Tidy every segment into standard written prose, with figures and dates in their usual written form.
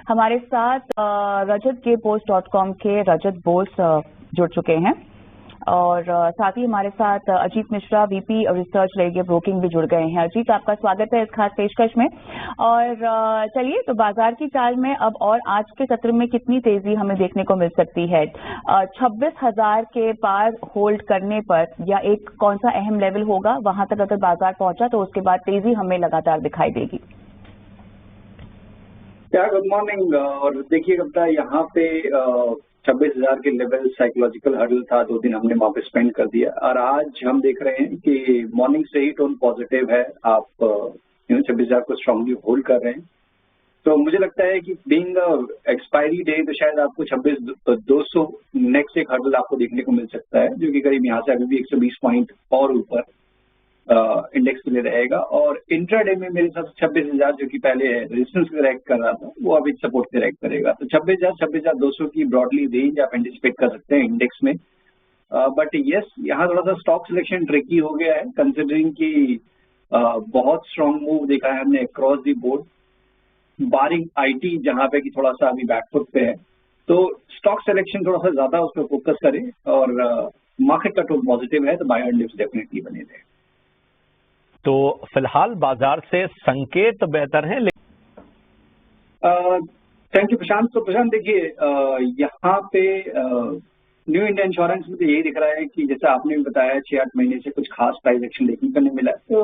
हमारे साथ rajatkepost.com के रजत बोस जुड़ चुके हैं और साथ ही हमारे साथ Ajit Mishra VP research radio broking भी जुड़ गए हैं। अजीत, आपका स्वागत है इस खास पेशकश में। और चलिए, तो बाजार की चाल में अब और आज के सत्र में कितनी तेजी हमें देखने को मिल सकती है? 26,000 के पार होल्ड करने पर या एक कौन सा अहम लेवल होगा, वहां तक अगर बाजार पहुंचा तो उसके बाद तेजी हमें लगातार दिखाई देगी? Good morning. और देखिए कविता, यहाँ पे 26,000 के लेवल साइकोलॉजिकल हर्डल था, 2 दिन हमने वहाँ पे स्पेंड कर दिया और आज हम देख रहे हैं कि मॉर्निंग से ही टोन पॉजिटिव है। आप 26,000 को स्ट्रांगली होल्ड कर रहे हैं। तो मुझे लगता है कि बीइंग एक्सपायरी डे तो शायद आपको 26,200 नेक्स्ट एक हर्डल आपको देखने को मिल सकता है, जो कि करीब यहाँ से अभी भी 120 पॉइंट और ऊपर इंडेक्स के लिए रहेगा। और इंट्राडे में मेरे हिसाब से 26,000 जो कि पहले रेजिस्टेंस के रैक कर रहा था, वो अभी सपोर्ट के रैक करेगा। तो 26,200 की ब्रॉडली रेंज आप एंटिसिपेट कर सकते हैं इंडेक्स में। बट यस, यहाँ थोड़ा सा स्टॉक सिलेक्शन ट्रिकी हो गया है, कंसिडरिंग कि बहुत स्ट्रांग मूव देखा है हमने across the board, barring IT जहाँ पे कि थोड़ा सा अभी बैकफुट पे है। तो स्टॉक सिलेक्शन थोड़ा सा ज्यादा उस पर फोकस करें और मार्केट का टोन पॉजिटिव है तो बाय एंड डिप्स डेफिनेटली बने रहे। तो फिलहाल बाजार से संकेत बेहतर है। थैंक यू प्रशांत। तो प्रशांत देखिए, यहाँ पे न्यू इंडिया इंश्योरेंस में तो यही दिख रहा है कि जैसा आपने भी बताया 6-8 महीने से कुछ खास प्राइस एक्शन देखने को नहीं मिला। तो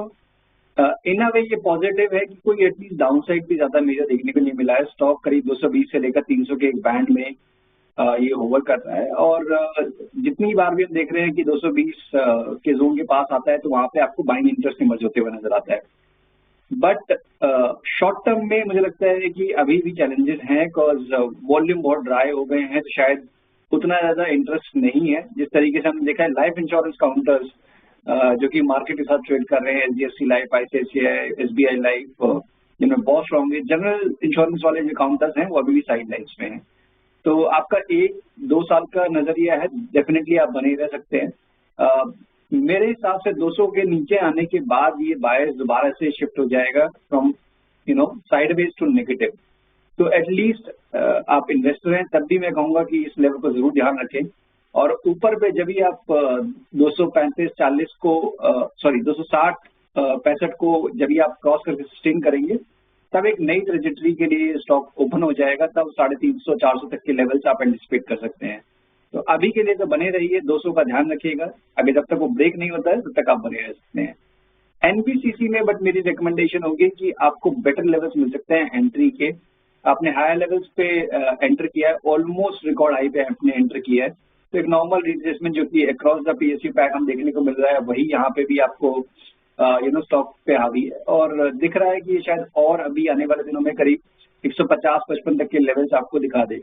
इन अ वे ये पॉजिटिव है कि कोई एटलीस्ट डाउन साइड भी ज्यादा मेजर देखने को नहीं मिला है। स्टॉक करीब 220 से लेकर 300 के एक बैंड में ये होवर कर रहा है और जितनी बार भी हम देख रहे हैं कि 220 के जोन के पास आता है तो वहां पे आपको बाइंग इंटरेस्ट इमर्ज होते हुए नजर आता है। बट शॉर्ट टर्म में मुझे लगता है कि अभी भी चैलेंजेस हैं, बिकॉज वॉल्यूम बहुत ड्राई हो गए हैं, तो शायद उतना ज्यादा इंटरेस्ट नहीं है। जिस तरीके से हमने देखा है लाइफ इंश्योरेंस काउंटर्स जो कि मार्केट के साथ ट्रेड कर रहे हैं, HDFC life, ICICI, SBI life, जिनमें बहुत स्ट्रॉन्ग है। जनरल इंश्योरेंस वाले जो काउंटर्स हैं वो अभी भी साइड लाइन्स में हैं। तो आपका 1-2 साल का नजरिया है, डेफिनेटली आप बने रह सकते हैं। मेरे हिसाब से 200 के नीचे आने के बाद ये बायर्स दोबारा से शिफ्ट हो जाएगा फ्रॉम साइडवेज टू नेगेटिव। तो एटलीस्ट आप इन्वेस्टर हैं तब भी मैं कहूंगा कि इस लेवल को जरूर ध्यान रखें। और ऊपर पे जब भी आप 235-40 को 260-65 को जब भी आप क्रॉस करके सस्टेन करेंगे तब एक नई ट्रेजेक्टरी के लिए स्टॉक ओपन हो जाएगा। तब 350-400 तक के लेवल्स आप एंटिसिपेट कर सकते हैं। तो अभी के लिए तो बने रहिए, 200 का ध्यान रखिएगा। अगर जब तक वो ब्रेक नहीं होता है तब तक आप बने रह सकते हैं एनबीसीसी में। बट मेरी रिकमेंडेशन होगी कि आपको बेटर लेवल्स मिल सकते हैं एंट्री के। आपने हायर लेवल्स पे एंटर किया है, ऑलमोस्ट रिकॉर्ड हाई पे आपने एंटर किया है। तो एक नॉर्मल रिट्रेसमेंट जो कि अक्रॉस द PSU पैक हम देखने को मिल रहा है, वही यहाँ पे भी आपको स्टॉक पे हावी है। और दिख रहा है कि शायद और अभी आने वाले दिनों में करीब 150-55 तक के लेवल्स आपको दिखा दे।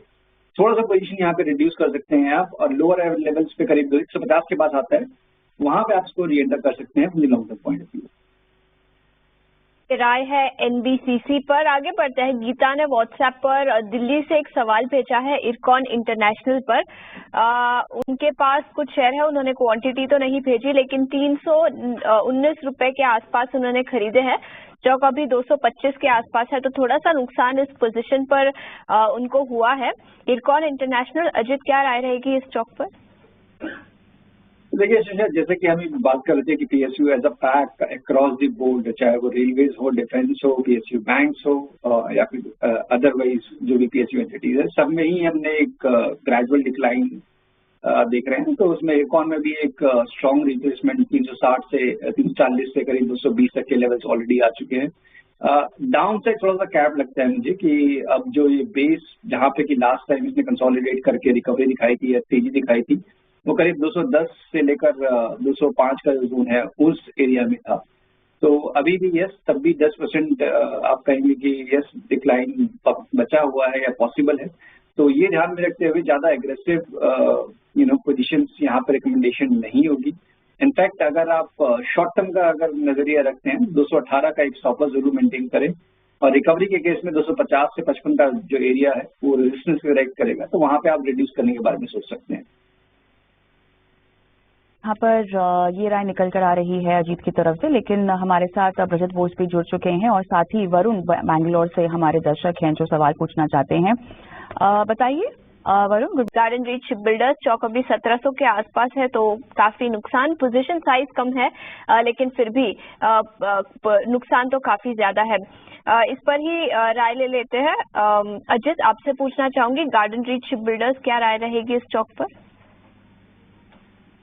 थोड़ा सा पोजीशन यहाँ पे रिड्यूस कर सकते हैं आप और लोअर लेवल्स पे करीब 150 के पास आता है, वहां पे आप इसको री एंटर कर सकते हैं अपनी long term point of view. राय है NBCC पर। आगे बढ़ते हैं। गीता ने व्हाट्सएप पर दिल्ली से एक सवाल भेजा है इरकॉन इंटरनेशनल पर। उनके पास कुछ शेयर है, उन्होंने क्वांटिटी तो नहीं भेजी लेकिन 319 रुपए के आसपास उन्होंने खरीदे हैं, जो अभी 225 के आसपास है। तो थोड़ा सा नुकसान इस पोजीशन पर उनको हुआ है। इरकॉन इंटरनेशनल, अजित क्या राय रहेगी इस स्टॉक पर? देखिए जैसे कि हम बात कर रहे थे कि PSU as a pack across the board, चाहे वो रेलवेज हो, डिफेंस हो, PSU बैंक्स हो या फिर अदरवाइज जो भी PSU एंटिटीज है, सब में ही हमने एक ग्रेजुअल डिक्लाइन देख रहे हैं। तो उसमें इरकॉन में भी एक स्ट्रॉन्ग रिप्लेसमेंट 360 से 340 से करीब 220 तक के लेवल्स ऑलरेडी आ चुके हैं। डाउन साइड थोड़ा सा कैप लगता है मुझे कि अब जो ये बेस जहाँ पे कि लास्ट टाइम इसने कंसोलिडेट करके रिकवरी दिखाई थी या तेजी दिखाई थी, वो करीब 210 से लेकर 205 का जो जोन है उस एरिया में था। तो अभी भी यस, तब भी 10% आप कहेंगे कि यस डिक्लाइन बचा हुआ है या पॉसिबल है। तो ये ध्यान में रखते हुए ज्यादा एग्रेसिव पोजीशंस यहाँ पर रिकमेंडेशन नहीं होगी। इनफैक्ट अगर आप शॉर्ट टर्म का अगर नजरिया रखते हैं 218 का एक स्टॉप लॉस जरूर मेंटेन करें और रिकवरी के केस में 250 से 55 का जो एरिया है वो रेजिस्टेंस को रेक्ट करेगा, तो वहां पे आप रिड्यूस करने के बारे में सोच सकते हैं। यहाँ पर ये राय निकल कर आ रही है अजीत की तरफ से, लेकिन हमारे साथ अब रजत बोस भी जुड़ चुके हैं और साथ ही वरुण बैंगलोर से हमारे दर्शक हैं जो सवाल पूछना चाहते हैं। बताइए Varun. Garden reach builders stock अभी 1700 के आसपास है, तो काफी नुकसान, पोजीशन साइज कम है लेकिन फिर भी नुकसान तो काफी ज्यादा है। इस पर ही राय ले लेते हैं। अजित, आपसे पूछना चाहूंगी, गार्डन रीच बिल्डर्स क्या राय रहेगी इस स्टॉक पर?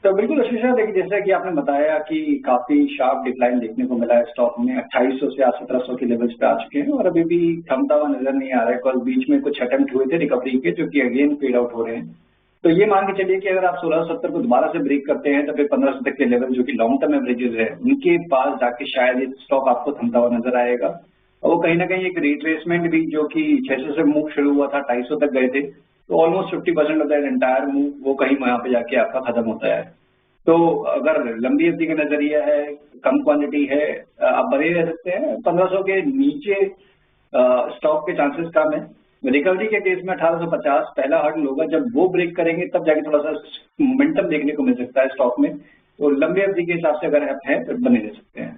तो बिल्कुल अशिषा, देखिए जैसा कि आपने बताया कि काफी शार्प डिक्लाइन देखने को मिला है स्टॉक में, 2800 से आज 1700 के लेवल्स पे आ चुके हैं और अभी भी थमता हुआ नजर नहीं आ रहा है। कल बीच में कुछ अटेम्प्ट हुए थे रिकवरी के जो कि अगेन फेड आउट हो रहे हैं। तो ये मान के चलिए कि अगर आप 1670 को दोबारा से ब्रेक करते हैं तो फिर 1500 तक के लेवल जो कि लॉन्ग टर्म एवरेजेस है उनके पास जाके शायद ये स्टॉक आपको थमता हुआ नजर आएगा। और वो कहीं ना कहीं एक रिट्रेसमेंट भी जो कि 600 से मूव शुरू हुआ था 250 तक गए थे, तो almost 50% of that entire move वो कहीं वहां पे जाके आपका खत्म होता है। तो अगर लंबी अवधि का नजरिया है, कम क्वांटिटी है, आप बने रह सकते हैं। 1500 के नीचे स्टॉक के चांसेस कम है। रिकवरी के केस में 1850 पहला हर्डल होगा, जब वो ब्रेक करेंगे तब जाके थोड़ा सा मोमेंटम देखने को मिल सकता है स्टॉक में। तो लंबी अवधि के हिसाब से अगर आप हैं तो बने रह सकते हैं।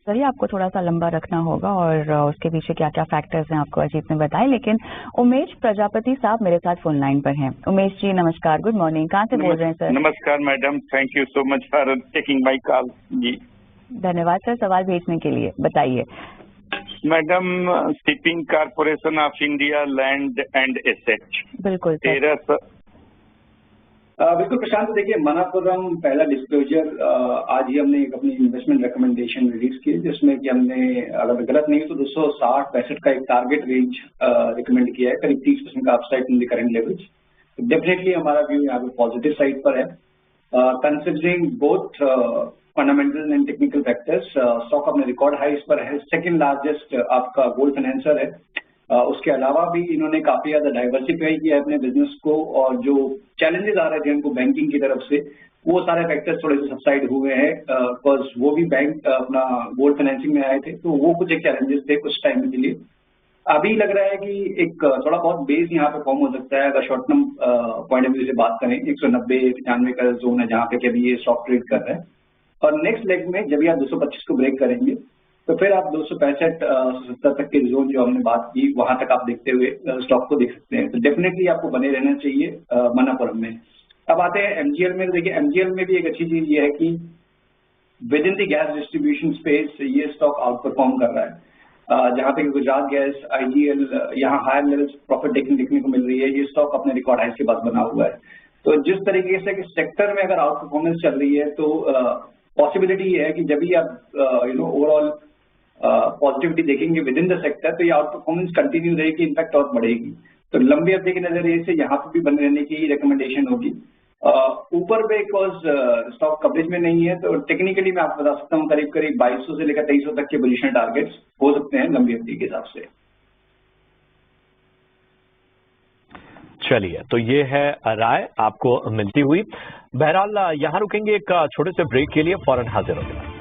सही, आपको थोड़ा सा लंबा रखना होगा और उसके पीछे क्या क्या फैक्टर्स हैं आपको अजीत ने बताए। लेकिन उमेश प्रजापति साहब मेरे साथ फोन लाइन पर हैं। उमेश जी नमस्कार, गुड मॉर्निंग, कहाँ से बोल रहे हैं सर? नमस्कार madam, thank you so much for taking my call. जी धन्यवाद सर सवाल भेजने के लिए, बताइए। Madam, shipping corporation of India land and asset. बिल्कुल सर। बिल्कुल प्रशांत, देखिए मनापुरम पहला डिस्क्लोजर आज ही हमने एक अपनी इन्वेस्टमेंट रिकमेंडेशन रिलीज की जिसमें कि हमने, अगर गलत नहीं तो 260-65 का एक टारगेट रेंज रिकमेंड किया है, करीब 30% का upside in the current levels. Definitely हमारा व्यू यहाँ पे पॉजिटिव साइड पर है। Considering both fundamental and technical factors, stock अपने रिकॉर्ड हाइस पर है, सेकेंड लार्जेस्ट आपका गोल्ड फाइनेंसर है। उसके अलावा भी इन्होंने काफी ज्यादा डाइवर्सिफाई किया है अपने बिजनेस को, और जो चैलेंजेस आ रहे थे उनको बैंकिंग की तरफ से, वो सारे फैक्टर्स थोड़े से सबसाइड हुए हैं। बिकॉज वो भी बैंक अपना गोल्ड फाइनेंसिंग में आए थे, तो वो कुछ एक चैलेंजेस थे कुछ टाइम के लिए। अभी लग रहा है कि एक थोड़ा बहुत बेस यहाँ पे फॉर्म हो सकता है अगर short term point of view से बात करें। 190-95 का जोन है जहाँ पे कि अभी ये स्टॉक ट्रेड कर रहा है, और नेक्स्ट लेग में जब आप 225 को ब्रेक करेंगे तो फिर आप 265-70 तक के जोन जो हमने बात की वहां तक आप देखते हुए स्टॉक को देख सकते हैं। तो डेफिनेटली आपको बने रहना चाहिए मनापुरम में। अब आते हैं एमजीएल में। देखिए एमजीएल में भी एक अच्छी चीज ये है कि with in the gas distribution space ये स्टॉक आउट परफॉर्म कर रहा है। जहां पे गुजरात गैस, आईजीएल, यहाँ हायर लेवल प्रॉफिट टेकिंग देखने को मिल रही है। ये स्टॉक अपने रिकॉर्ड हाइस के पास बना हुआ है। तो जिस तरीके से कि सेक्टर में अगर आउट परफॉर्मेंस चल रही है तो पॉसिबिलिटी ये है कि जब भी आप ओवरऑल पॉजिटिविटी देखेंगे विद इन द सेक्टर तो ये आउट परफॉर्मेंस कंटिन्यू रहेगी, इनफैक्ट और बढ़ेगी। तो लंबी अवधि के नजरिए से यहाँ पर भी बने रहने की रिकमेंडेशन होगी। ऊपर पे बिकॉज स्टॉक कवरेज में नहीं है, तो टेक्निकली मैं आपको बता सकता हूँ करीब 2200 से लेकर 2300 तक के पोजीशन टारगेट्स हो सकते हैं लंबी अवधि के हिसाब से। चलिए, तो ये है राय आपको मिलती हुई। बहरहाल यहाँ रुकेंगे एक छोटे से ब्रेक के लिए, फौरन हाजिर होंगे।